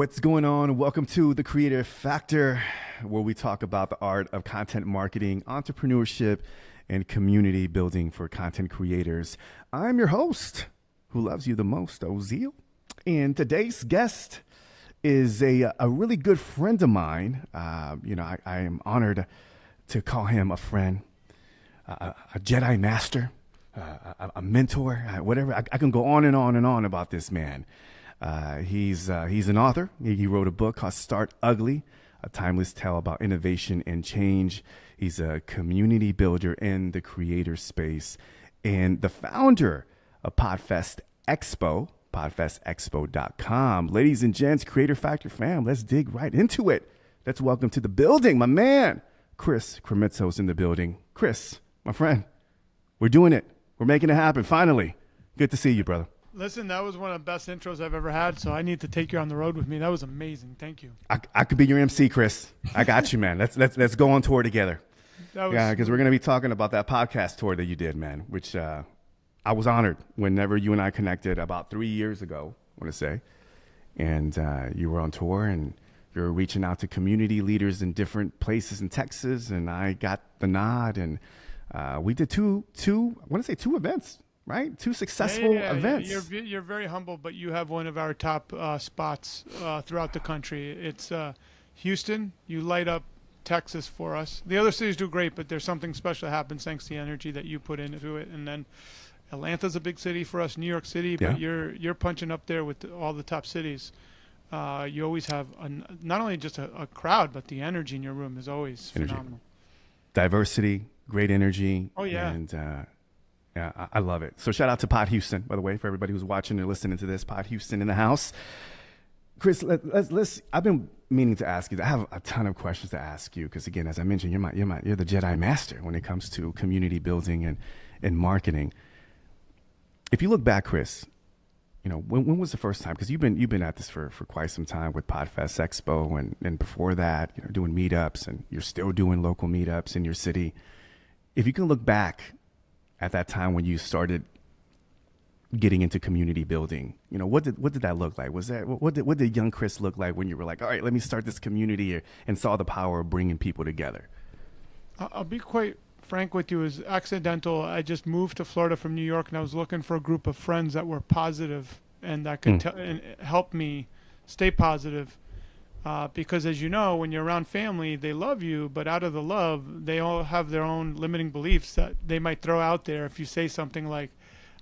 What's going on? Welcome to The Creative Factor, where we talk about the art of content marketing, entrepreneurship, and community building for content creators. I'm your host, who loves you the most, Ozeal. And today's guest is a really good friend of mine. I am honored to call him a friend, a Jedi master, a mentor, whatever. I can go on and on and on about this man. He's an author. He wrote a book called Start Ugly, a timeless tale about innovation and change. He's a community builder in the creator space and the founder of Podfest Expo, podfestexpo.com. Ladies and gents, Creator Factor fam, let's dig right into it. Let's welcome to the building, my man, Chris Cremitzo's in the building. Chris, my friend, we're doing it. We're making it happen, finally. Good to see you, brother. Listen, that was one of the best intros I've ever had, so I need to take you on the road with me. That was amazing. Thank you. I could be your MC, Chris. I got you, man. Let's go on tour together. Yeah, because we're going to be talking about that podcast tour that you did, man, which I was honored whenever you and I connected about 3 years ago, I want to say. And you were on tour, and you were reaching out to community leaders in different places in Texas, and I got the nod, and we did two events. Right? Two successful events. You're very humble, but you have one of our top spots throughout the country. It's Houston. You light up Texas for us. The other cities do great, but there's something special that happens thanks to the energy that you put into it. And then Atlanta's a big city for us, New York City, but you're punching up there with all the top cities. You always have not only just a crowd, but the energy in your room is always phenomenal. Diversity, great energy. Oh, yeah. And yeah, I love it. So shout out to Pod Houston, by the way, for everybody who's watching and listening to this. Pod Houston in the house. Chris, let's. I've been meaning to ask you. I have a ton of questions to ask you because, again, as I mentioned, you're the Jedi master when it comes to community building and marketing. If you look back, Chris, when was the first time? Because you've been at this for quite some time with Podfest Expo and before that, doing meetups, and you're still doing local meetups in your city. If you can look back at that time when you started getting into community building, what did that look like? What did young Chris look like when you were like, all right, let me start this community here, and saw the power of bringing people together? I'll be quite frank with you. It was accidental. I just moved to Florida from New York, and I was looking for a group of friends that were positive and that could and help me stay positive. Because as you know, when you're around family, they love you, but out of the love, they all have their own limiting beliefs that they might throw out there. If you say something like,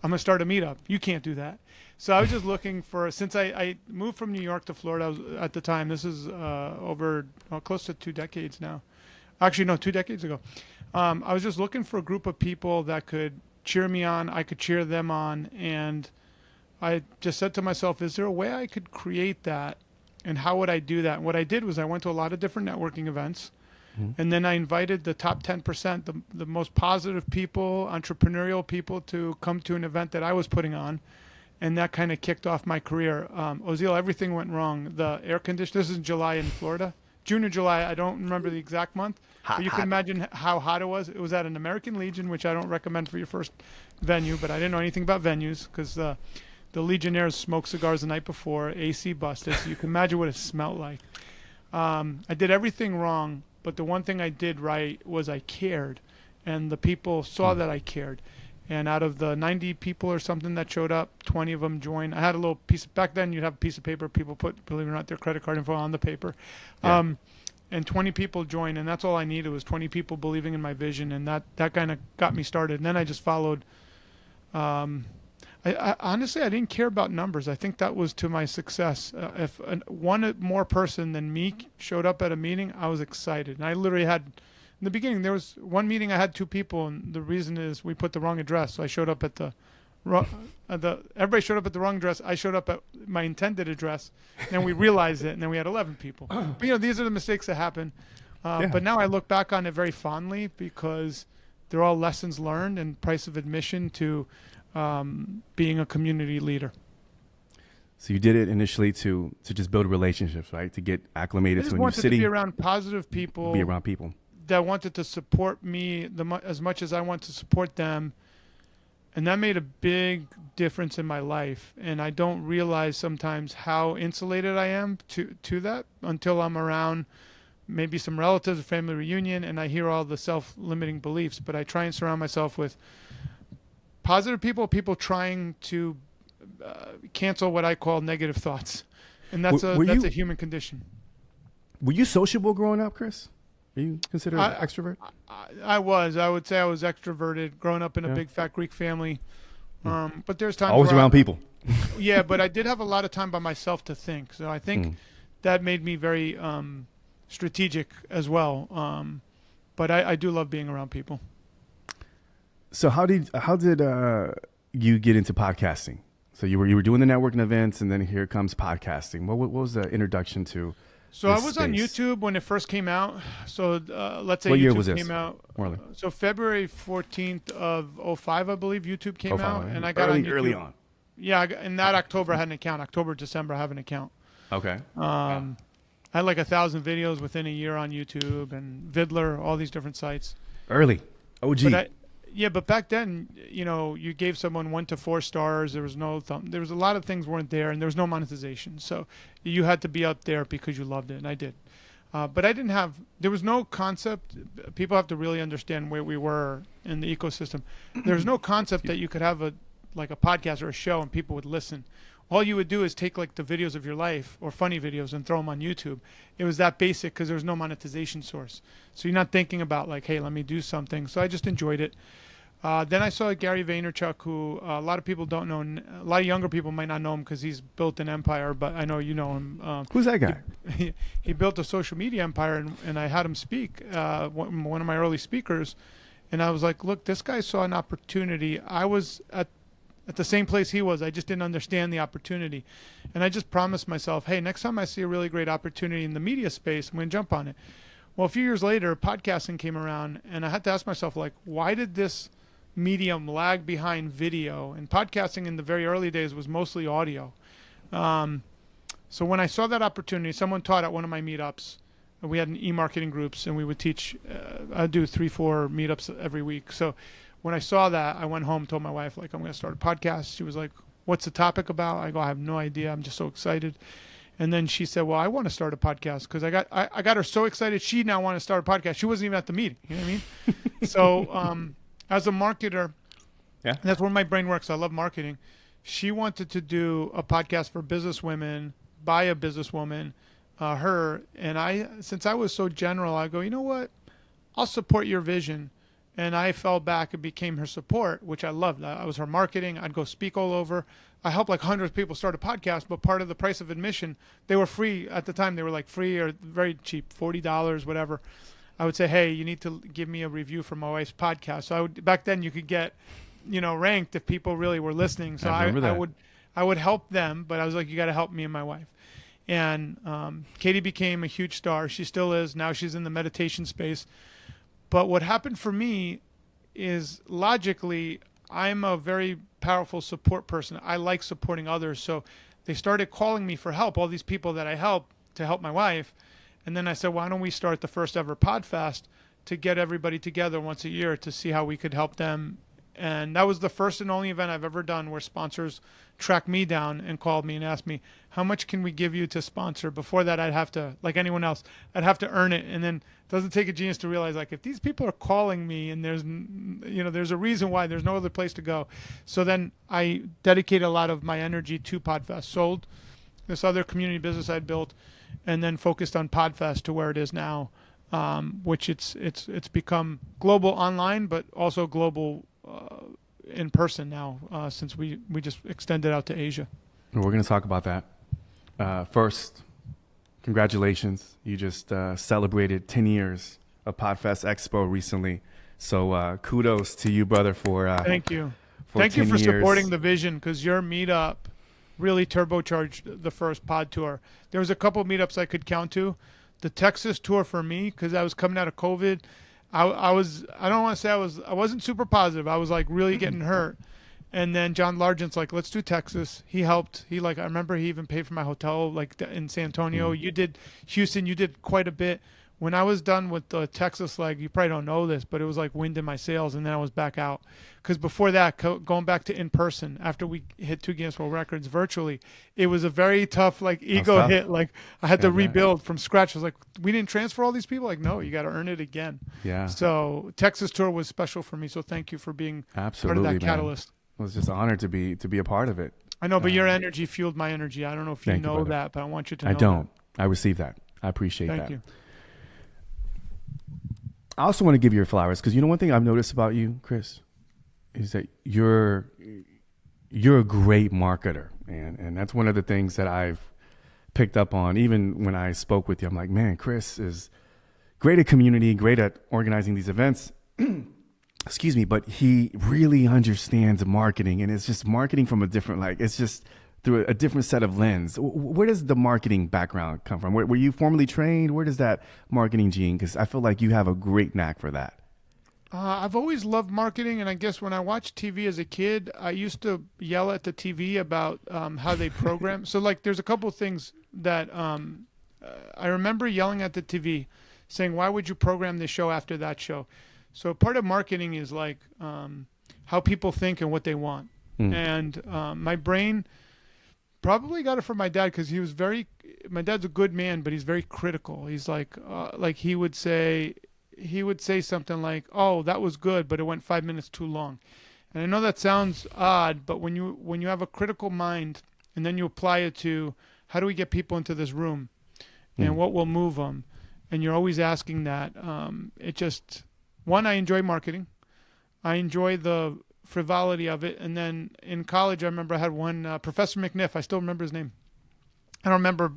I'm going to start a meetup, you can't do that. So I was just looking for, since I moved from New York to Florida, I was, at the time, this is over close to 2 decades now. Actually, no, 2 decades ago. I was just looking for a group of people that could cheer me on, I could cheer them on, and I just said to myself, is there a way I could create that? And how would I do that? And what I did was I went to a lot of different networking events, and then I invited the top 10%, the most positive people, entrepreneurial people, to come to an event that I was putting on, and that kind of kicked off my career. Ozeal, everything went wrong. The air conditioner, this is July in Florida, June or July, I don't remember the exact month, but you can imagine how hot it was. It was at an American Legion, which I don't recommend for your first venue, but I didn't know anything about venues because the Legionnaires smoked cigars the night before, AC busted, so you can imagine what it smelled like. I did everything wrong, but the one thing I did right was I cared, and the people saw that I cared. And out of the 90 people or something that showed up, 20 of them joined. I had a little piece, back then you'd have a piece of paper, people put, believe it or not, their credit card info on the paper. Yeah. And 20 people joined, and that's all I needed was 20 people believing in my vision, and that kind of got me started. And then I just followed. I honestly, I didn't care about numbers. I think that was to my success. If one more person than me showed up at a meeting, I was excited. And I literally had, in the beginning, there was one meeting I had 2 people, and the reason is we put the wrong address. So I showed up at everybody showed up at the wrong address. I showed up at my intended address, and we realized it, and then we had 11 people. But these are the mistakes that happen. But now I look back on it very fondly because they're all lessons learned and price of admission to being a community leader. So you did it initially to just build relationships, right? To get acclimated to a new city. I just wanted to be around positive people. Be around people that wanted to support me as much as I want to support them. And that made a big difference in my life. And I don't realize sometimes how insulated I am to that until I'm around maybe some relatives, a family reunion, and I hear all the self-limiting beliefs. But I try and surround myself with positive people trying to cancel what I call negative thoughts. And that's a human condition. Were you sociable growing up, Chris? Are you considered an extrovert? I would say I was extroverted growing up in a big fat Greek family. But there's times always around people. Yeah, but I did have a lot of time by myself to think. So I think that made me very strategic as well. But I do love being around people. So how did you get into podcasting? So you were doing the networking events, and then here comes podcasting. What was the introduction to? So I was on YouTube when it first came out. So let's say what year YouTube was this? came out. Morley. So February 14th of 05, I believe, YouTube came out, and I got on YouTube. Early on. Yeah, in that October I had an account. October, December I have an account. Okay. I had like 1,000 videos within a year on YouTube and Vidler, all these different sites. Early. OG. But back then, you gave someone 1 to 4 stars. There was no there was a lot of things weren't there, and there was no monetization. So you had to be up there because you loved it, and I did. But there was no concept. People have to really understand where we were in the ecosystem. There's no concept that you could have a podcast or a show and people would listen. All you would do is take like the videos of your life or funny videos and throw them on YouTube. It was that basic because there was no monetization source. So you're not thinking about like, hey, let me do something. So I just enjoyed it. Then I saw Gary Vaynerchuk, who a lot of people don't know. A lot of younger people might not know him because he's built an empire, but I know you know him. Who's that guy? He built a social media empire, and I had him speak, one of my early speakers. And I was like, look, this guy saw an opportunity. I was at the same place he was. I just didn't understand the opportunity. And I just promised myself, hey, next time I see a really great opportunity in the media space, I'm going to jump on it. Well, a few years later, podcasting came around, and I had to ask myself, like, why did this medium lag behind video? And podcasting in the very early days was mostly audio. So when I saw that opportunity, someone taught at one of my meetups. We had an e-marketing groups, and we would teach. I'd do 3-4 meetups every week. So when I saw that, I went home, told my wife, like, I'm going to start a podcast. She was like, what's the topic about? I go, I have no idea. I'm just so excited. And then she said, well, I want to start a podcast, because I got her so excited. She now wanted to start a podcast. She wasn't even at the meeting. You know what I mean? So as a marketer, that's where my brain works. I love marketing. She wanted to do a podcast for business women by a businesswoman, her. And since I was so general, I go, you know what? I'll support your vision. And I fell back and became her support, which I loved. I was her marketing. I'd go speak all over. I helped like hundreds of people start a podcast, but part of the price of admission, they were free at the time. They were like free or very cheap, $40, whatever. I would say, hey, you need to give me a review for my wife's podcast. So back then you could get, ranked if people really were listening. So I would help them, but I was like, you got to help me and my wife. And Katie became a huge star. She still is. Now she's in the meditation space. But what happened for me is, logically, I'm a very powerful support person. I like supporting others. So they started calling me for help, all these people that I help to help my wife. And then I said, why don't we start the first ever PodFest to get everybody together once a year to see how we could help them. And that was the first and only event I've ever done where sponsors tracked me down and called me and asked me, how much can we give you to sponsor? Before that, I'd have to, like anyone else, I'd have to earn it. And then it doesn't take a genius to realize, like, if these people are calling me and there's a reason why, there's no other place to go. So then I dedicated a lot of my energy to PodFest, sold this other community business I'd built, and then focused on PodFest to where it is now, which it's become global online, but also global in person now, since we just extended out to Asia. We're going to talk about that. First, congratulations. You just celebrated 10 years of PodFest Expo recently. So kudos to you, brother, for thank you. For Thank you for years. supporting the vision, because your meetup really turbocharged the first pod tour. There was a couple of meetups I could count to. The Texas tour for me, because I was coming out of COVID, I don't want to say I wasn't super positive. I was like really getting hurt. And then John Largent's like, let's do Texas. He helped. I remember he even paid for my hotel, like in San Antonio. You did Houston. You did quite a bit. When I was done with the Texas leg, you probably don't know this, but it was like wind in my sails, and then I was back out. Because before that, going back to in person, after we hit 2 Guinness World Records virtually, it was a very tough like ego tough. hit. Like I had to Yeah, rebuild from scratch. I was like, we didn't transfer all these people. Like, no, you got to earn it again. Yeah. So Texas tour was special for me. So thank you for being Absolutely, part of that man. catalyst. I was just honored to be a part of it. I know, but your energy fueled my energy. I don't know if you Thank you, know brother. that, but I want you to know I don't. I receive that. I appreciate that. that. Thank you. I also want to give you your flowers because you know one thing I've noticed about you, Chris, is that you're a great marketer, and that's one of the things that I've picked up on. Even when I spoke with you, I'm like, man, Chris is great at community, great at organizing these events. Excuse me, but he really understands marketing, and it's just marketing from a different, it's just through a different set of lens. Where does the marketing background come from? Were you formally trained? Where does that marketing gene? Because I feel like you have a great knack for that. I've always loved marketing, and I guess when I watched TV as a kid, I used to yell at the TV about how they program. So, like, there's a couple things that I remember yelling at the TV, saying, "Why would you program this show after that show?" So, part of marketing is like how people think and what they want. And my brain probably got it from my dad because my dad's a good man, but he's very critical. He's like he would say something like, "Oh, that was good, but it went 5 minutes too long." And I know that sounds odd, but when you have a critical mind and then you apply it to how do we get people into this room and what will move them, and you're always asking that, I enjoy marketing. I enjoy the frivolity of it. And then in college, I remember I had one Professor McNiff. I still remember his name. I don't remember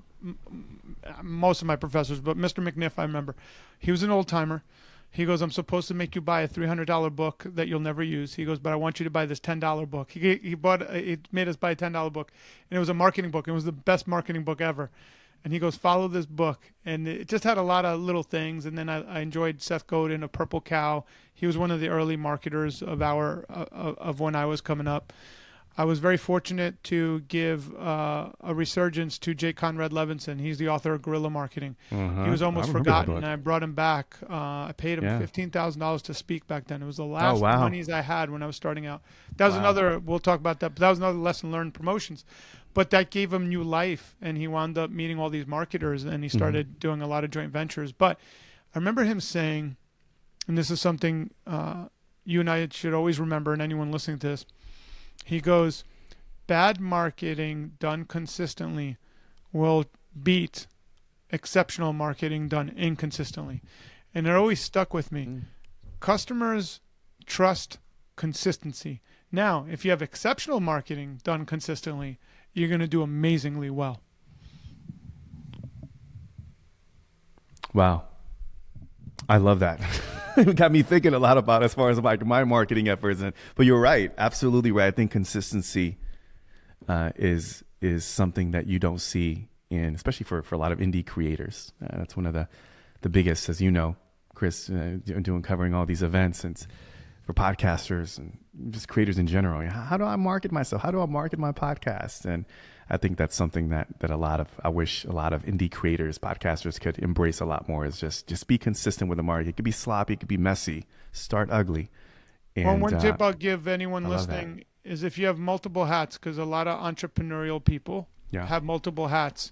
most of my professors, but Mr. McNiff, I remember. He was an old timer. He goes, "I'm supposed to make you buy a $300 book that you'll never use." He goes, "But I want you to buy this $10 book." He made us buy a $10 book, and it was a marketing book. It was the best marketing book ever. And he goes, "Follow this book." And it just had a lot of little things. And then I enjoyed Seth Godin of Purple Cow. He was one of the early marketers of when I was coming up. I was very fortunate to give a resurgence to J. Conrad Levinson. He's the author of Guerrilla Marketing. He was almost forgotten, and I brought him back. I paid him $15,000 to speak back then. It was the last monies I had when I was starting out. That was another, we'll talk about that, but that was another lesson learned, promotions. But that gave him new life, and he wound up meeting all these marketers, and he started doing a lot of joint ventures. But I remember him saying, and this is something you and I should always remember, and anyone listening to this, he goes, "Bad marketing done consistently will beat exceptional marketing done inconsistently." And it always stuck with me. Customers trust consistency. Now, if you have exceptional marketing done consistently, you're going to do amazingly well. Wow. I love that. It got me thinking a lot about as far as like my marketing efforts. But you're right. Absolutely right. I think consistency is something that you don't see especially for a lot of indie creators. That's one of the biggest, as you know, Chris, covering all these events and for podcasters and just creators in general. How do I market myself? How do I market my podcast? And I think that's something that I wish a lot of indie creators, podcasters could embrace a lot more, is just be consistent with the market. It could be sloppy, it could be messy, start ugly. And one tip I'll give anyone listening is if you have multiple hats, because a lot of entrepreneurial people have multiple hats,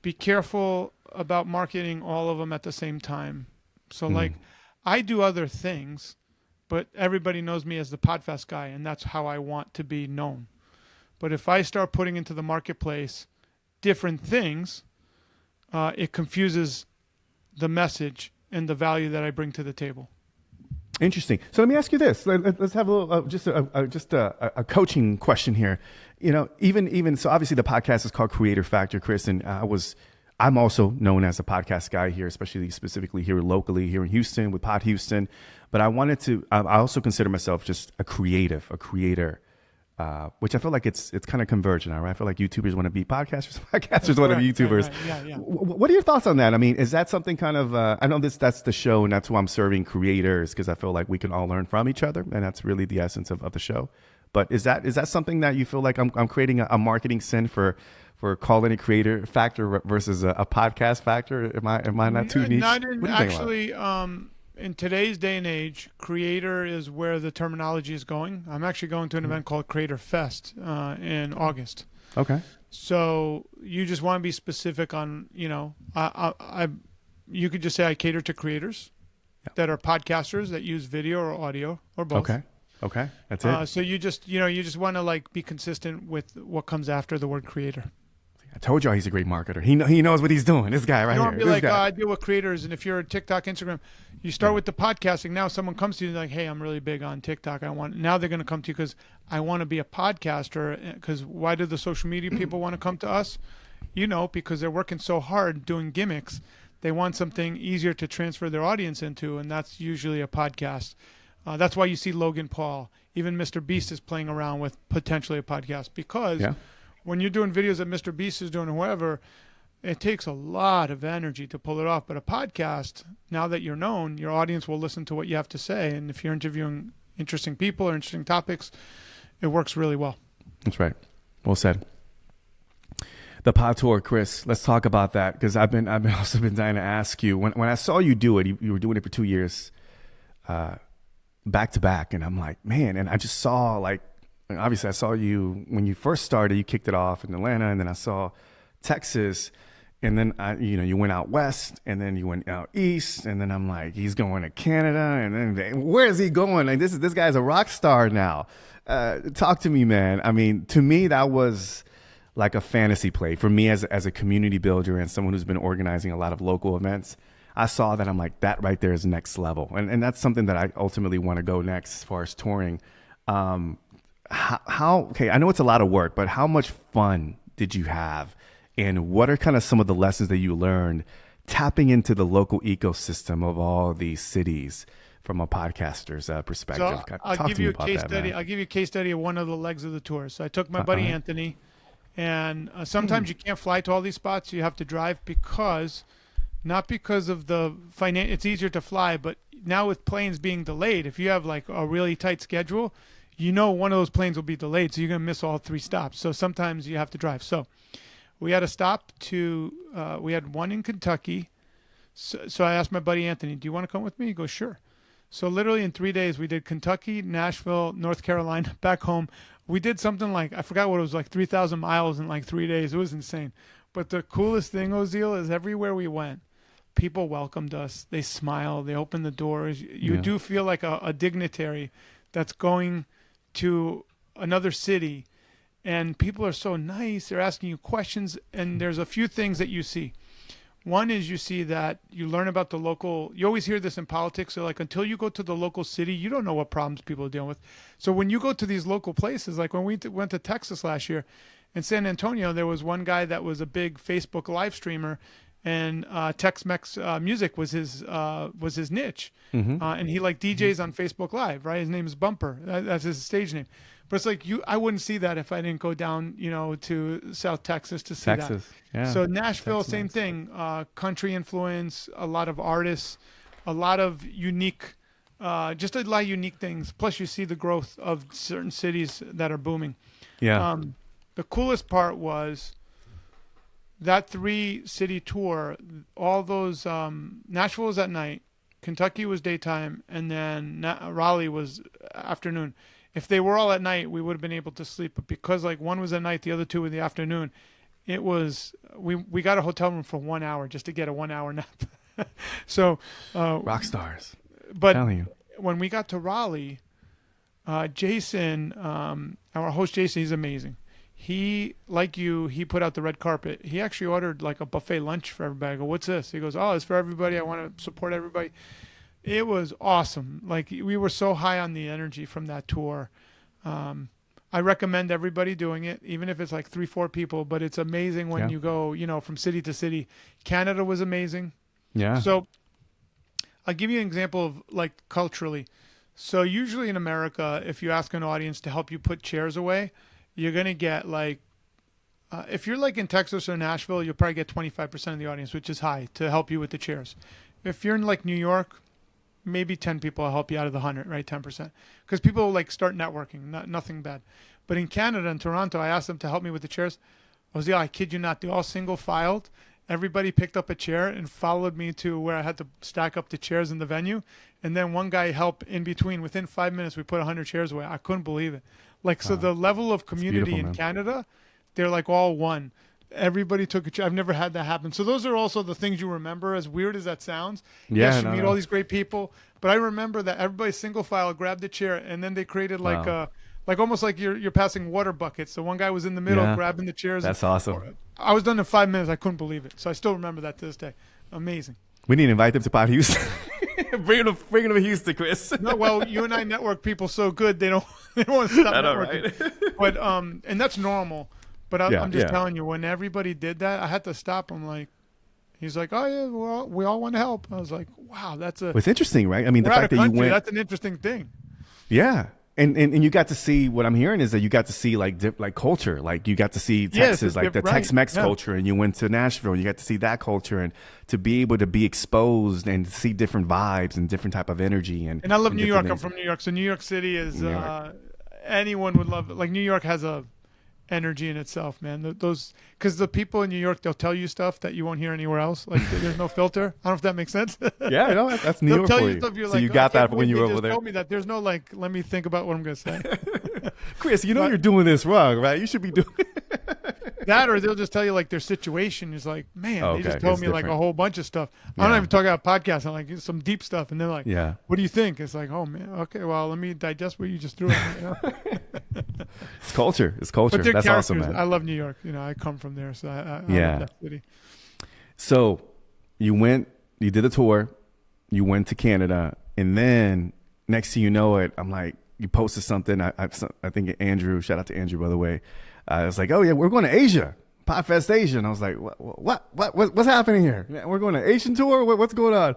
be careful about marketing all of them at the same time. So like I do other things, but everybody knows me as the Podfest guy, and that's how I want to be known. But if I start putting into the marketplace different ththings, it confuses the message and the value that I bring to the table. Interesting. So let me ask you this. Let's have a little, just a coaching question here. Even so, obviously the podcast is called Creator Factor, Chris, and I'm also known as a podcast guy here, specifically here locally, here in Houston with Pod Houston. But I also consider myself just a creator which I feel like it's kind of convergent, right? I feel like YouTubers want to be podcasters, podcasters want to be YouTubers. Right. Yeah. What are your thoughts on that? I mean, is that something kind of, I know that's the show and that's why I'm serving creators, because I feel like we can all learn from each other. And that's really the essence of the show. But is that something that you feel like I'm creating a marketing sin for calling it creator factor versus a podcast factor? Am I not too niche? Not What in, do you think about actually, in today's day and age, creator is where the terminology is going. I'm actually going to an event called Creator Fest in August. it? Okay. So you just want to be specific on, you could just say I cater to creators that are podcasters that use video or audio or both. Okay. That's it. So you just want to like be consistent with what comes after the word creator. I told y'all he's a great marketer. He knows what he's doing. This guy right You here. don't be This like, guy. I deal with creators, and if you're a TikTok, Instagram, you start with the podcasting. Now someone comes to you and like, hey, I'm really big on TikTok. Now they're going to come to you because I want to be a podcaster. Because why do the social media people want to come to us? Because they're working so hard doing gimmicks. They want something easier to transfer their audience into, and that's usually a podcast. That's why you see Logan Paul, even Mr. Beast is playing around with potentially a podcast, because when you're doing videos that Mr. Beast is doing or whoever, it takes a lot of energy to pull it off. But a podcast, now that you're known, your audience will listen to what you have to say. And if you're interviewing interesting people or interesting topics, it works really well. That's right. Well said. The pod tour, Chris, let's talk about that, because I've been also been dying to ask you. When I saw you do it, you were doing it for 2 years, back to back, and I'm like, man, and I just saw obviously I saw you when you first started, you kicked it off in Atlanta, and then I saw Texas, and then you went out west, and then you went out east, and then I'm like, he's going to Canada, and then where is he going? Like this guy's a rock star now. Talk to me, man. I mean, to me that was like a fantasy play for me as a community builder and someone who's been organizing a lot of local events. I saw that, I'm like, that right there is next level, and that's something that I ultimately want to go next as far as touring. Okay, I know it's a lot of work, but how much fun did you have? And what are kind of some of the lessons that you learned tapping into the local ecosystem of all these cities from a podcaster's perspective? So I'll give you a case study. I'll give you a case study of one of the legs of the tour. So I took my buddy Anthony, and sometimes you can't fly to all these spots. You have to drive not because of the it's easier to fly, but now with planes being delayed, if you have like a really tight schedule, one of those planes will be delayed, so you're going to miss all 3 stops. So sometimes you have to drive. So we had a stop we had one in Kentucky. So I asked my buddy Anthony, do you want to come with me? He goes, sure. So literally in 3 days, we did Kentucky, Nashville, North Carolina, back home. We did something like, I forgot what it was, like 3,000 miles in like 3 days. It was insane. But the coolest thing, Ozeal, is everywhere we went, people welcomed us. They smiled. They opened the doors. You do feel like a dignitary that's going to another city, and people are so nice. They're asking you questions, and there's a few things that you see. One is you see that you learn about the local. You always hear this in politics. So like until you go to the local city, you don't know what problems people are dealing with. So when you go to these local places, like when we went to Texas last year, in San Antonio, there was one guy that was a big Facebook live streamer, and Tex-Mex music was his niche, and he like DJs on Facebook Live, right? His name is Bumper. That's his stage name. But it's like I wouldn't see that if I didn't go down, to South Texas to see that. Yeah. So Nashville, same thing. Country influence, a lot of artists, a lot of unique, just a lot of unique things. Plus, you see the growth of certain cities that are booming. Yeah. The coolest part was that 3-city tour. All those Nashville was at night, Kentucky was daytime, and then Raleigh was afternoon. If they were all at night, we would have been able to sleep. But because like one was at night, the other 2 were in the afternoon, it was we got a hotel room for 1 hour just to get a 1 hour nap. So rock stars. But I'm telling you. when we got to Raleigh, Jason, our host Jason, he's amazing. He, like you, he put out the red carpet. He actually ordered like a buffet lunch for everybody. I go, what's this? He goes, oh, it's for everybody. I want to support everybody. It was awesome. Like we were so high on the energy from that tour. I recommend everybody doing it, even if it's like 3-4 people, but it's amazing when you go, from city to city. Canada was amazing. Yeah. So I'll give you an example of like culturally. So usually in America, if you ask an audience to help you put chairs away, you're gonna get like, if you're like in Texas or Nashville, you'll probably get 25% of the audience, which is high, to help you with the chairs. If you're in like New York, maybe 10 people will help you out of the 100, right? 10%. Because people like start networking, nothing bad. But in Canada and Toronto, I asked them to help me with the chairs. Ozeal, I kid you not, they all single filed. Everybody picked up a chair and followed me to where I had to stack up the chairs in the venue. And then one guy helped in between. Within 5 minutes, we put 100 chairs away. I couldn't believe it. Like, so the level of community in Canada, they're like all one. Everybody took a chair. I've never had that happen. So those are also the things you remember, as weird as that sounds. Yeah, yes, you meet all these great people. But I remember that everybody single file grabbed a chair, and then they created like like almost like you're passing water buckets. So one guy was in the middle grabbing the chairs. That's awesome. I was done in 5 minutes. I couldn't believe it. So I still remember that to this day. Amazing. We need to invite them to Pod Houston. bring them to Houston, Chris. No, well, you and I network people so good they don't want to stop networking. Right? But and that's normal. But I'm just telling you, when everybody did that, I had to stop. I'm like, he's like, oh yeah, well, we all want to help. I was like, wow, that's a. Well, it's interesting, right? I mean, the fact that you went. That's an interesting thing. Yeah. And you got to see, what I'm hearing is that you got to see like culture, like you got to see Texas, like the Tex-Mex culture, and you went to Nashville, and you got to see that culture, and to be able to be exposed and see different vibes and different type of energy. And I love New York. I'm from New York, so New York City is anyone would love it. Like New York has a energy in itself, man. Those, because the people in New York, they'll tell you stuff that you won't hear anywhere else. Like there's no filter. I don't know if that makes sense. Yeah, I know that's New York for you. So like, you got that when you were over there. there. Told me that there's no like, let me think about what I'm gonna say. Chris, you know you're doing this wrong, right? You should be doing that, or they'll just tell you like their situation is like, man, they just told me like a whole bunch of stuff. I'm not even talking about podcasts. I'm like some deep stuff, and they're like, what do you think? It's like, oh man, okay, well let me digest what you just threw at me. You know? It's culture. It's culture. That's awesome, man. I love New York. You know, I come from there, so I love that city. So you did a tour, you went to Canada, and then next thing you know it, I'm like, you posted something. I think Andrew, shout out to Andrew, by the way. I was like, oh yeah, we're going to Asia, Podfest Asia. And I was like, what's happening here? We're going to Asian tour. What's going on?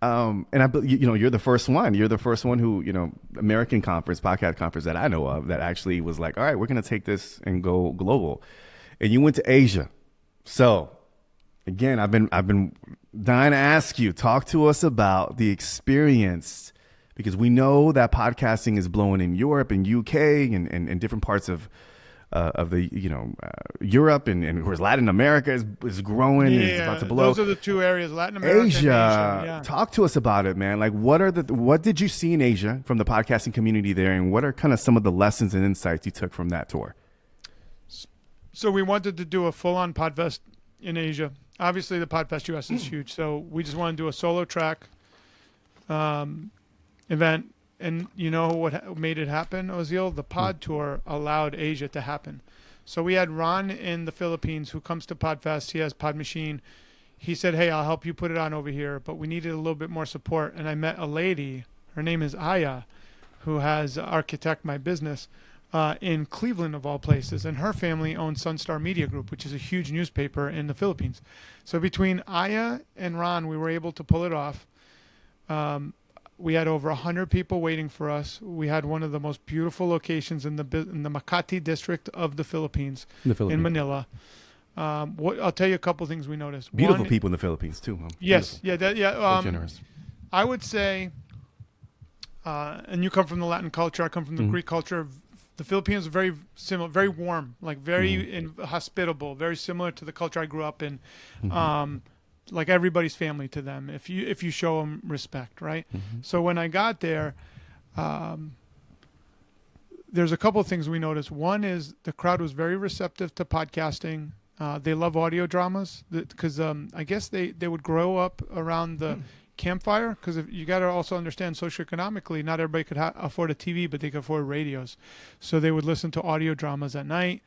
And you're the first one. You're the first one who, American conference, podcast conference that I know of that actually was like, all right, we're going to take this and go global. And you went to Asia. So again, I've been dying to ask you, talk to us about the experience, because we know that podcasting is blowing in Europe and UK and different parts of the Europe and of course Latin America is growing and it's about to blow. Those are the two areas, Latin America, Asia. and Asia. Yeah. Talk to us about it, man. Like what did you see in Asia from the podcasting community there, and what are kind of some of the lessons and insights you took from that tour? So we wanted to do a full-on Podfest in Asia. Obviously the Podfest US is huge, so we just want to do a solo track event. And you know what made it happen, Ozeal? The pod tour allowed Asia to happen. So we had Ron in the Philippines who comes to Podfest. He has Pod Machine. He said, hey, I'll help you put it on over here. But we needed a little bit more support. And I met a lady, her name is Aya, who has Architect My Business in Cleveland, of all places. And her family owns Sunstar Media Group, which is a huge newspaper in the Philippines. So between Aya and Ron, we were able to pull it off. We had over 100 people waiting for us. We had one of the most beautiful locations in the Makati district of the Philippines, in Manila. I'll tell you a couple things we noticed. Beautiful people in the Philippines too, huh? Yes, beautiful. So generous. I would say, and you come from the Latin culture. I come from the Greek culture. The Filipinos are very similar, very warm, like very hospitable, very similar to the culture I grew up in. Like everybody's family to them if you show them respect, right? So when I got there, there's a couple of things we noticed. One is the crowd was very receptive to podcasting. They love audio dramas because I guess they would grow up around the campfire, because you got to also understand socioeconomically, not everybody could afford a TV, but they could afford radios. So they would listen to audio dramas at night.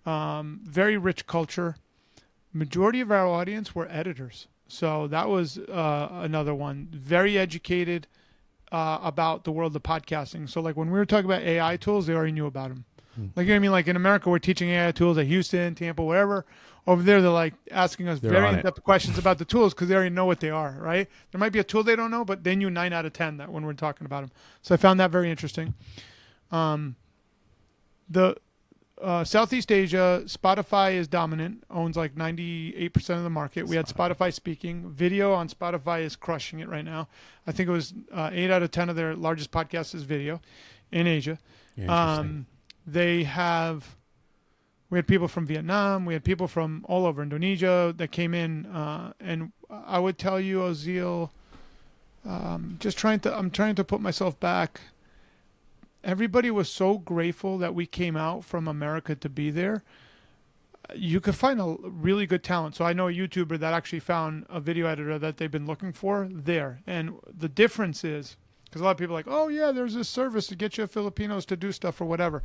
Very rich culture. Majority of our audience were editors. So that was another one. Very educated about the world of podcasting. So like when we were talking about AI tools, they already knew about them. Like, you know what I mean? Like in America, we're teaching AI tools at Houston, Tampa, wherever. Over there, they're like asking us very in-depth questions about the tools because they already know what they are, right? There might be a tool they don't know, but they knew 9 out of 10 that when we're talking about them. So I found that very interesting. The Southeast Asia, Spotify is dominant, owns like 98% of the market. We had Spotify speaking. Video on Spotify is crushing it right now. I think it was 8 out of 10 of their largest podcasts is video in Asia. We had people from Vietnam. We had people from all over Indonesia that came in. And I would tell you, Ozeal, I'm trying to put myself back. Everybody was so grateful that we came out from America to be there. You could find a really good talent. So I know a YouTuber that actually found a video editor that they've been looking for there. And the difference is, because a lot of people are like, oh yeah, there's this service to get you Filipinos to do stuff or whatever.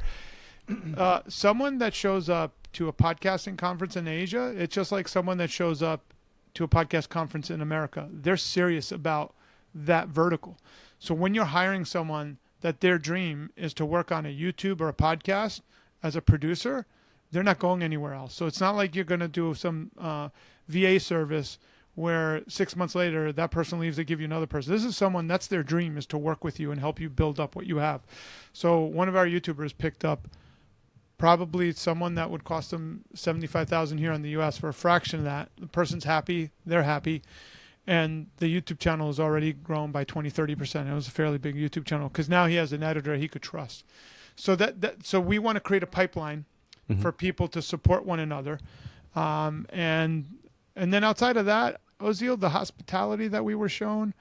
Someone that shows up to a podcasting conference in Asia, it's just like someone that shows up to a podcast conference in America. They're serious about that vertical. So when you're hiring someone that their dream is to work on a YouTube or a podcast as a producer, they're not going anywhere else. So it's not like you're going to do some VA service where 6 months later that person leaves, they give you another person. This is someone that's their dream, is to work with you and help you build up what you have. So one of our YouTubers picked up probably someone that would cost them $75,000 here in the US for a fraction of that. The person's happy, they're happy. And the YouTube channel has already grown by 20-30%. It was a fairly big YouTube channel because now he has an editor he could trust. So so we want to create a pipeline for people to support one another. And then outside of that, Ozeal, the hospitality that we were shown,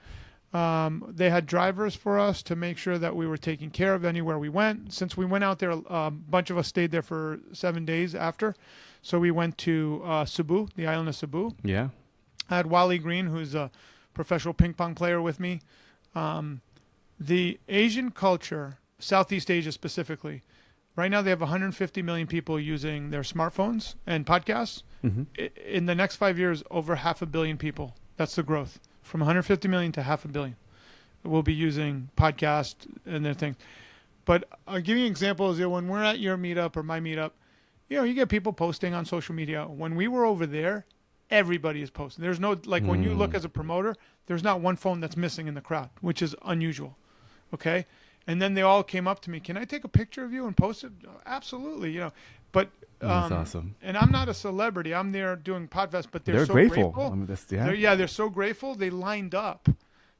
they had drivers for us to make sure that we were taken care of anywhere we went. Since we went out there, a bunch of us stayed there for 7 days after. So we went to Cebu, the island of Cebu. Yeah. I had Wally Green, who's a professional ping pong player with me. The Asian culture, Southeast Asia specifically, right now they have 150 million people using their smartphones and podcasts. In the next 5 years, over 500 million people. That's the growth. From 150 million to 500 million will be using podcasts and their things. But I'll give you an example. When we're at your meetup or my meetup, you get people posting on social media. When we were over there, everybody is posting. There's no, like when you look as a promoter, there's not one phone that's missing in the crowd, which is unusual. Okay. And then they all came up to me, can I take a picture of you and post it? Absolutely. But, that's awesome. And I'm not a celebrity. I'm there doing Podfest, but they're so grateful. grateful. I mean, They're so grateful. They lined up.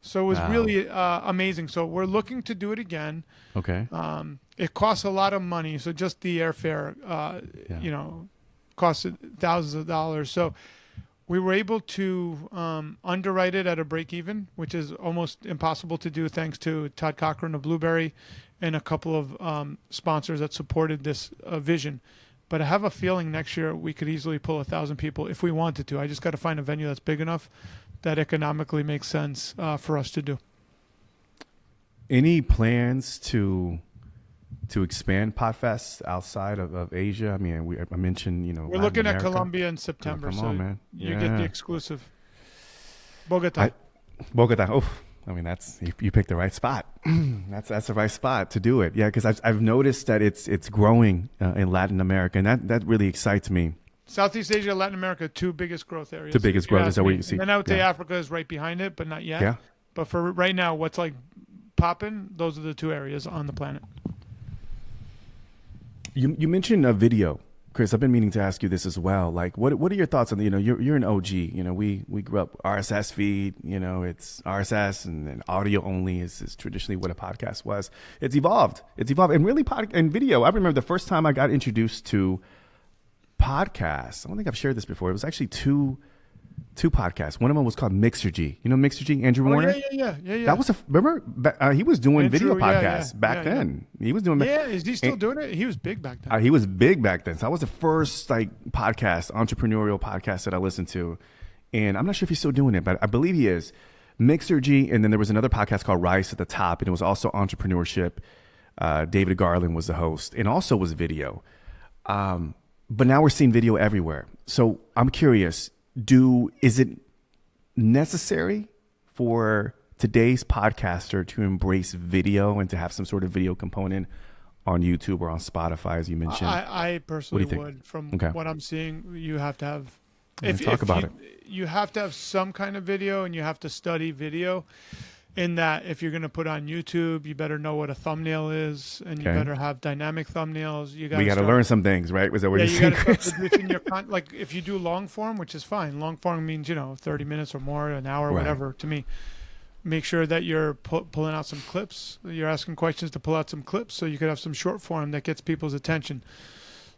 So it was really amazing. So we're looking to do it again. Okay. It costs a lot of money. So just the airfare, costs thousands of dollars. So we were able to underwrite it at a break even, which is almost impossible to do thanks to Todd Cochran of Blueberry and a couple of sponsors that supported this vision. But I have a feeling next year we could easily pull 1,000 people if we wanted to. I just got to find a venue that's big enough that economically makes sense for us to do. Any plans to expand Podfest outside of Asia? I mean, I mentioned, we're Latin looking America. at Colombia in September. Come on, man. You get the exclusive. Bogota. Oh, I mean, you picked the right spot. That's the right spot to do it. Yeah, because I've noticed that it's growing in Latin America, and that really excites me. Southeast Asia, Latin America, two biggest growth areas. The biggest growth is that what you see. And then I would say Africa is right behind it, but not yet. Yeah. But for right now, what's like popping, those are the two areas on the planet. You mentioned a video, Chris. I've been meaning to ask you this as well. Like, what are your thoughts on you're an OG. We grew up RSS feed. It's RSS and audio only is traditionally what a podcast was. It's evolved, and really and video. I remember the first time I got introduced to podcasts. I don't think I've shared this before. It was actually two podcasts. One of them was called Mixergy. Mixergy, Andrew Warner? Yeah. That was remember he was doing video podcasts back then. Yeah. He was doing. Yeah, is he still doing it? He was big back then. He was big back then. So that was the first entrepreneurial podcast that I listened to. And I'm not sure if he's still doing it, but I believe he is. Mixergy, and then there was another podcast called Rice at the Top, and it was also entrepreneurship. David Garland was the host, and also was video. But now we're seeing video everywhere. So I'm curious, is it necessary for today's podcaster to embrace video and to have some sort of video component on YouTube or on Spotify, as you mentioned? I What do personally you think? would. From Okay. what I'm seeing, you have to have Talk if about it. you have to have some kind of video, and you have to study video. In that, if you're going to put on YouTube, you better know what a thumbnail is, and you Okay. better have dynamic thumbnails. You got We to got to start. learn some things, right? Was that what Yeah, you're you got saying, to start Chris? producing your content. Like if you do long form, which is fine. Long form means 30 minutes or more, an hour, Right. whatever. To me, make sure that you're pulling out some clips. You're asking questions to pull out some clips, so you could have some short form that gets people's attention.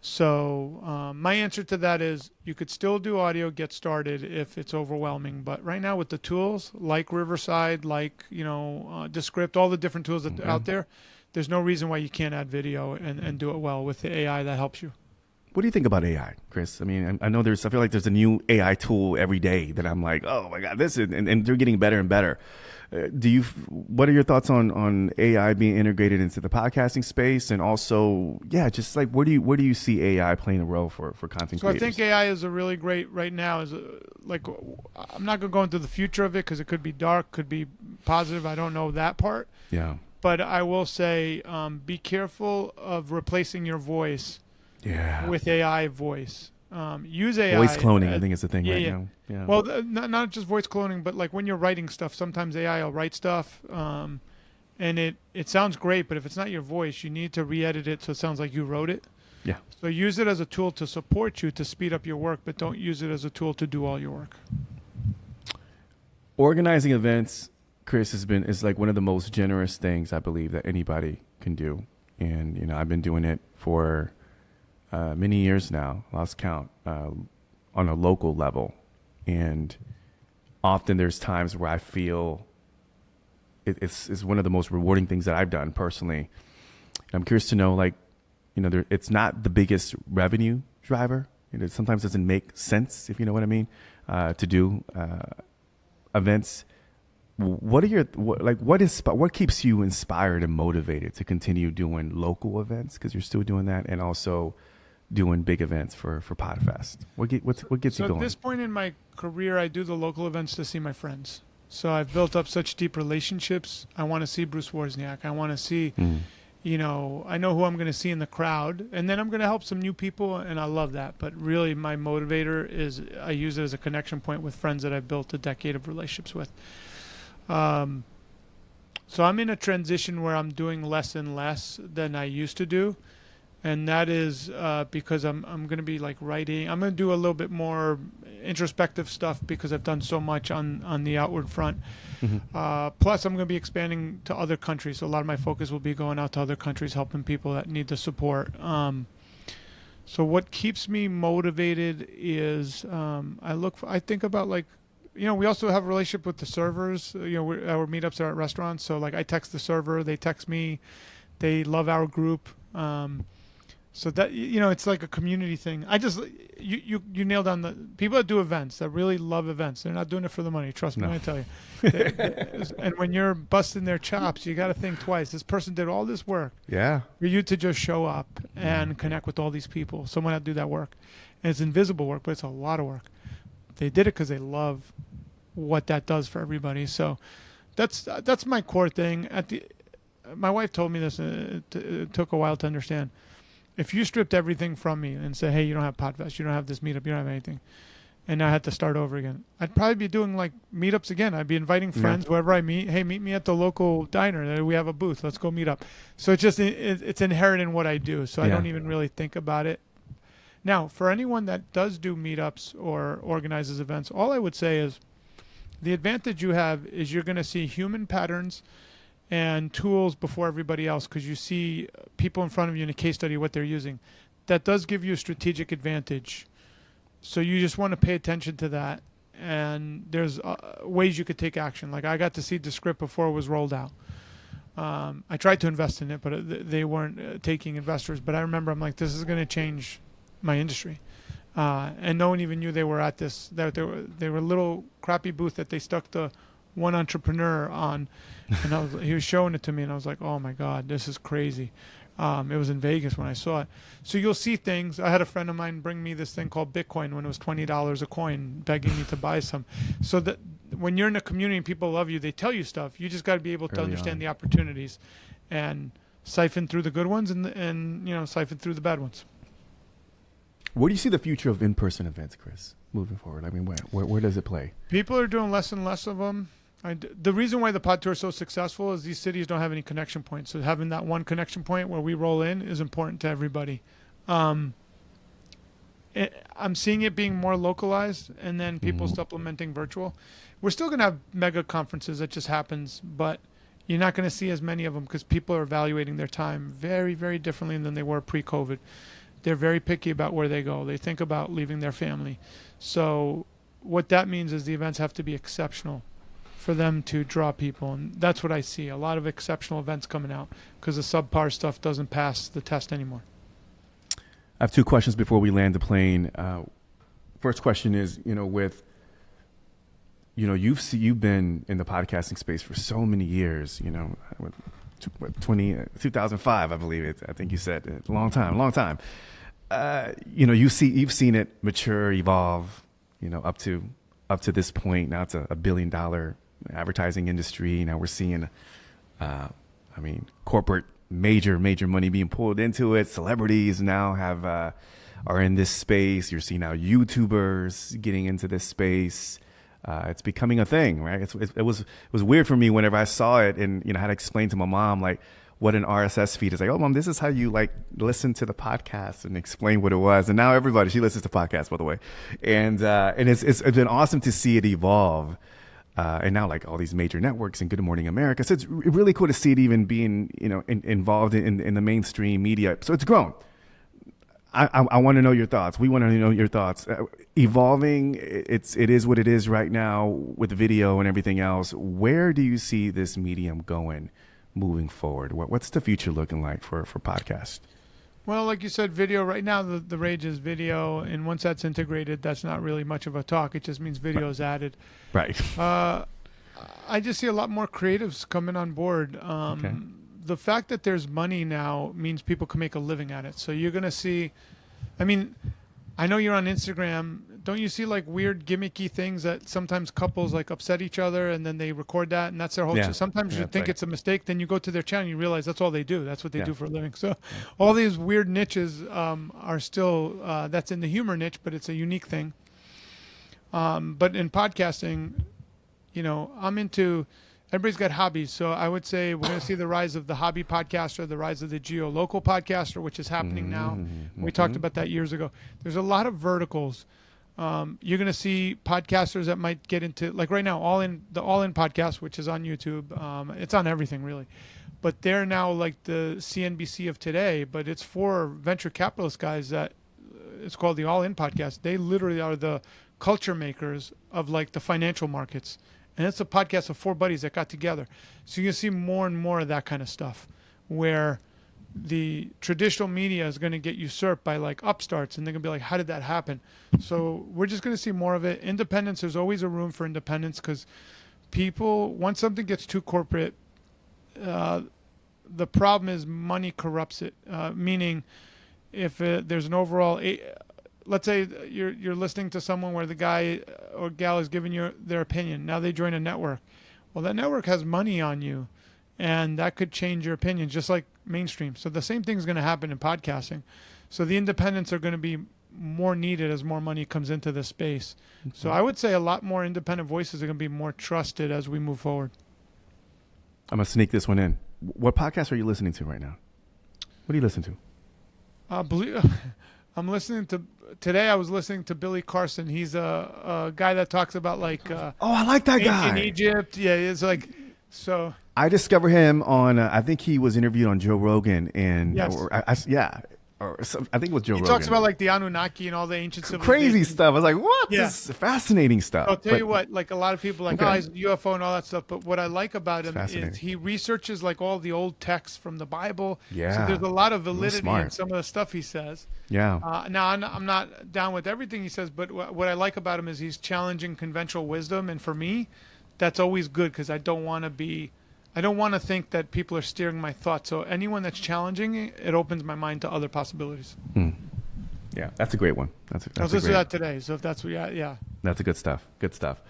So my answer to that is you could still do audio, get started if it's overwhelming. But right now with the tools like Riverside, like Descript, all the different tools that are out there, there's no reason why you can't add video and do it well with the AI that helps you. What do you think about AI, Chris? I mean, I know I feel like there's a new AI tool every day that I'm like, oh my God, and they're getting better and better. What are your thoughts on AI being integrated into the podcasting space? And also, yeah, just like, where do you see AI playing a role for content So I creators? think AI is a really great right now. Like I'm not gonna go into the future of it because it could be dark, could be positive. I don't know that part. Yeah. But I will say, be careful of replacing your voice Yeah. with AI voice. Use AI. Voice cloning, I think, is the thing yeah, right yeah. now. Yeah. Well, not just voice cloning, but like when you're writing stuff, sometimes AI will write stuff, and it sounds great, but if it's not your voice, you need to re-edit it so it sounds like you wrote it. Yeah. So use it as a tool to support you to speed up your work, but don't use it as a tool to do all your work. Organizing events, Chris, is like one of the most generous things I believe that anybody can do. And, I've been doing it for many years now, lost count, on a local level. And often there's times where I feel it's one of the most rewarding things that I've done personally. And I'm curious to know, like, it's not the biggest revenue driver. It sometimes doesn't make sense, if you know what I mean, to do events. What keeps you inspired and motivated to continue doing local events? Because you're still doing that, and also doing big events for Podfest. What gets you So going? at this point in my career, I do the local events to see my friends. So I've built up such deep relationships. I want to see Bruce Wozniak. I want to see, I know who I'm going to see in the crowd, and then I'm going to help some new people, and I love that. But really, my motivator is I use it as a connection point with friends that I've built a decade of relationships with. So I'm in a transition where I'm doing less and less than I used to do. And that is because I'm going to be like writing. I'm going to do a little bit more introspective stuff because I've done so much on the outward front. Plus, I'm going to be expanding to other countries. So a lot of my focus will be going out to other countries, helping people that need the support. So what keeps me motivated is I think about like, we also have a relationship with the servers. Our meetups are at restaurants. So like I text the server, they text me, they love our group. So that it's like a community thing. You nailed on the people that do events that really love events. They're not doing it for the money. Trust me when I tell you. And when you're busting their chops, you got to think twice. This person did all this work. Yeah. For you to just show up and connect with all these people. Someone had to do that work, and it's invisible work, but it's a lot of work. They did it because they love what that does for everybody. So that's my core thing. My wife told me this. It took a while to understand. If you stripped everything from me and say, hey, you don't have Podfest, you don't have this meetup, you don't have anything, and I had to start over again, I'd probably be doing like meetups again. I'd be inviting friends, whoever I meet. Hey, meet me at the local diner. We have a booth. Let's go meet up. So it's inherent in what I do. So I don't even really think about it. Now, for anyone that does do meetups or organizes events, all I would say is the advantage you have is you're going to see human patterns and tools before everybody else because you see people in front of you in a case study what they're using. That does give you a strategic advantage. So you just want to pay attention to that. And there's ways you could take action. Like I got to see Descript before it was rolled out. I tried to invest in it, but they weren't taking investors. But I remember I'm like, this is going to change my industry. And no one even knew they were at this. They were a little crappy booth that they stuck the one entrepreneur on, and he was showing it to me, and I was like, oh my God, this is crazy. It was in Vegas when I saw it. So you'll see things. I had a friend of mine bring me this thing called Bitcoin when it was $20 a coin, begging me to buy some. So that when you're in a community and people love you, they tell you stuff. You just got to be able to understand the opportunities. And siphon through the good ones and siphon through the bad ones. Where do you see the future of in-person events, Chris, moving forward? I mean, where does it play? People are doing less and less of them. The reason why the pod tour is so successful is these cities don't have any connection points. So having that one connection point where we roll in is important to everybody. I'm seeing it being more localized, and then people supplementing virtual. We're still going to have mega conferences. That just happens, but you're not going to see as many of them because people are evaluating their time very, very differently than they were pre-COVID. They're very picky about where they go. They think about leaving their family. So what that means is the events have to be exceptional for them to draw people. And that's what I see. A lot of exceptional events coming out because the subpar stuff doesn't pass the test anymore. I have two questions before we land the plane. First question is, you've been in the podcasting space for so many years, 2005, I believe it. I think you said long time. You've seen it mature, evolve, up to this point. Now it's a $1 billion advertising industry. Now we're seeing, corporate major money being pulled into it. Celebrities now are in this space. You're seeing now YouTubers getting into this space. It's becoming a thing, right? It was weird for me whenever I saw it, and I had to explain to my mom like what an RSS feed is. Like, oh, Mom, this is how you like listen to the podcast, and explain what it was. And now she listens to podcasts, by the way, and it's been awesome to see it evolve. And now like all these major networks and Good Morning America. So it's really cool to see it even being, involved in the mainstream media. So it's grown. I want to know your thoughts. We want to know your thoughts. Evolving, it is what it is right now with video and everything else. Where do you see this medium going moving forward? What's the future looking like for podcasts? Well, like you said, video right now, the rage is video. And once that's integrated, that's not really much of a talk. It just means video is added. Right. I just see a lot more creatives coming on board. Okay. The fact that there's money now means people can make a living at it. So you're going to see, I know you're on Instagram. Don't you see like weird gimmicky things that sometimes couples like upset each other and then they record that and that's their whole show. Sometimes you think it's a mistake. Then you go to their channel and you realize that's all they do. That's what they do for a living. So all these weird niches are still, that's in the humor niche, but it's a unique thing. But in podcasting, I'm into, everybody's got hobbies. So I would say we're going to see the rise of the hobby podcaster, the rise of the geo-local podcaster, which is happening now. We talked about that years ago. There's a lot of verticals. You're going to see podcasters that might get into, like right now, the All In podcast, which is on YouTube. It's on everything really, but they're now like the CNBC of today, but it's for venture capitalist guys that it's called the All In podcast. They literally are the culture makers of like the financial markets. And it's a podcast of four buddies that got together. So you can see more and more of that kind of stuff where the traditional media is going to get usurped by like upstarts, and they're going to be like, how did that happen? So we're just going to see more of it. Independence, there's always a room for independence because people, once something gets too corporate, the problem is money corrupts it. Meaning if there's an overall... Let's say you're listening to someone where the guy or gal is giving you their opinion. Now they join a network. Well, that network has money on you, and that could change your opinion, just like mainstream. So the same thing is going to happen in podcasting. So the independents are going to be more needed as more money comes into the space. So I would say a lot more independent voices are going to be more trusted as we move forward. I'm going to sneak this one in. What podcast are you listening to right now? What do you listen to? I'm listening to today. I was listening to Billy Carson. He's a guy that talks about like. I like that guy in Egypt. Yeah, it's like so. I discovered him on. I think he was interviewed on Joe Rogan, and I think it was Joe Rogan. He talks about like the Anunnaki and all the ancient civilizations. Crazy stuff. I was like, what? This is fascinating stuff. I'll tell you what, like a lot of people are like, oh, he's a UFO and all that stuff. But what I like about him is he researches like all the old texts from the Bible. Yeah. So there's a lot of validity in some of the stuff he says. Yeah. Now, I'm not down with everything he says, but what I like about him is he's challenging conventional wisdom. And for me, that's always good because I don't want to think that people are steering my thoughts. So anyone that's challenging it opens my mind to other possibilities. Yeah, that's a great one. I was listening to that today. So if that's what, yeah. That's a good stuff. Good stuff.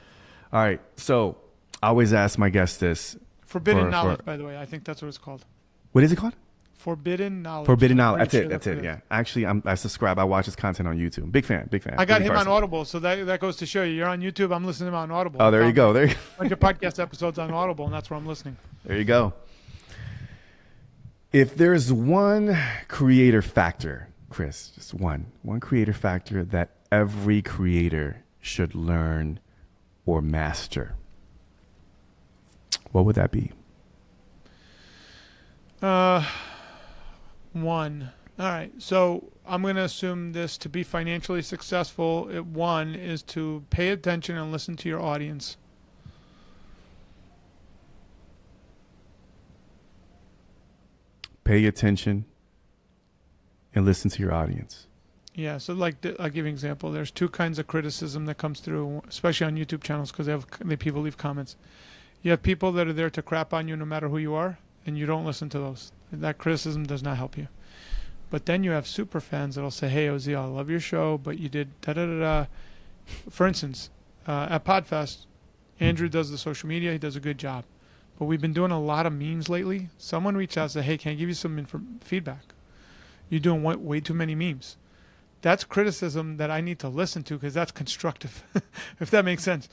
All right. So I always ask my guests this. Forbidden knowledge, by the way. I think that's what it's called. What is it called? Forbidden Knowledge. Forbidden Knowledge. That's it. Yeah. Actually, I subscribe. I watch his content on YouTube. Big fan. I got him on Audible, so that goes to show you. You're on YouTube. I'm listening to him on Audible. Oh, there you go. A bunch of podcast episodes on Audible, and that's where I'm listening. There you go. If there's one creator factor, Chris, just one creator factor that every creator should learn or master, what would that be? One. All right. So I'm going to assume this to be financially successful. One is to pay attention and listen to your audience. Pay attention and listen to your audience. Yeah. So I'll give you an example. There's two kinds of criticism that comes through, especially on YouTube channels, because people leave comments. You have people that are there to crap on you no matter who you are, and you don't listen to those. That criticism does not help you. But then you have super fans that'll say, hey, Ozeal, I love your show, but you did da-da-da-da. For instance, at Podfest, Andrew does the social media. He does a good job. But we've been doing a lot of memes lately. Someone reached out and said, hey, can I give you some feedback? You're doing way too many memes. That's criticism that I need to listen to because that's constructive, if that makes sense.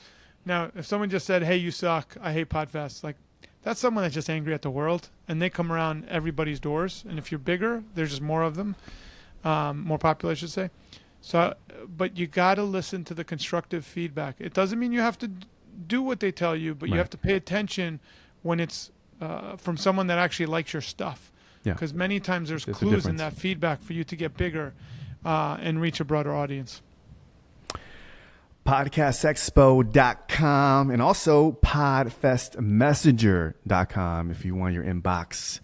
Now, if someone just said, hey, you suck, I hate Podfest, like, that's someone that's just angry at the world, and they come around everybody's doors. And if you're bigger, there's just more of them, more popular, I should say. So, but you got to listen to the constructive feedback. It doesn't mean you have to do what they tell you, but you have to pay attention when it's from someone that actually likes your stuff. Yeah. Because many times there's clues in that feedback for you to get bigger and reach a broader audience. podcastexpo.com and also podfestmessenger.com if you want your inbox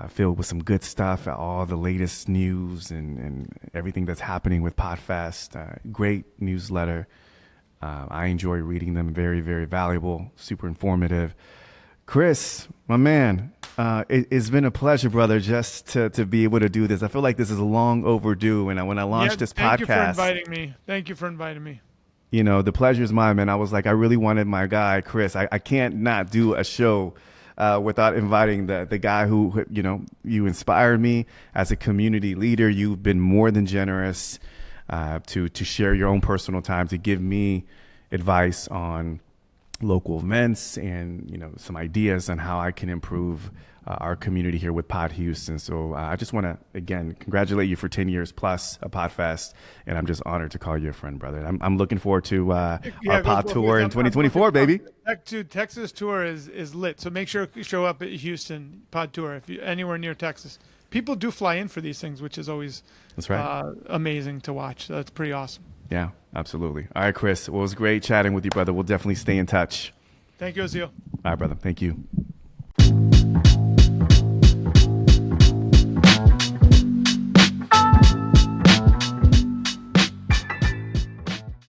filled with some good stuff, all the latest news and everything that's happening with Podfest. Great newsletter. I enjoy reading them. Very, very valuable, super informative. Chris, my man, it's been a pleasure, brother, just to be able to do this. I feel like this is long overdue. And when I launched this podcast... Thank you for inviting me. You know, the pleasure is mine, man. I was like, I really wanted my guy, Chris. I can't not do a show without inviting the guy who, you know, you inspired me as a community leader. You've been more than generous to share your own personal time, to give me advice on local events and, you know, some ideas on how I can improve our community here with Pod Houston. So I just want to, again, congratulate you for 10 years plus a Podfest. And I'm just honored to call you a friend, brother. I'm looking forward to our Pod Tour in 2024, baby. Texas tour is lit. So make sure you show up at Houston Pod Tour if you're anywhere near Texas. People do fly in for these things, which is always amazing to watch. That's pretty awesome. Yeah, absolutely. All right, Chris. Well, it was great chatting with you, brother. We'll definitely stay in touch. Thank you, Ozeal. All right, brother. Thank you.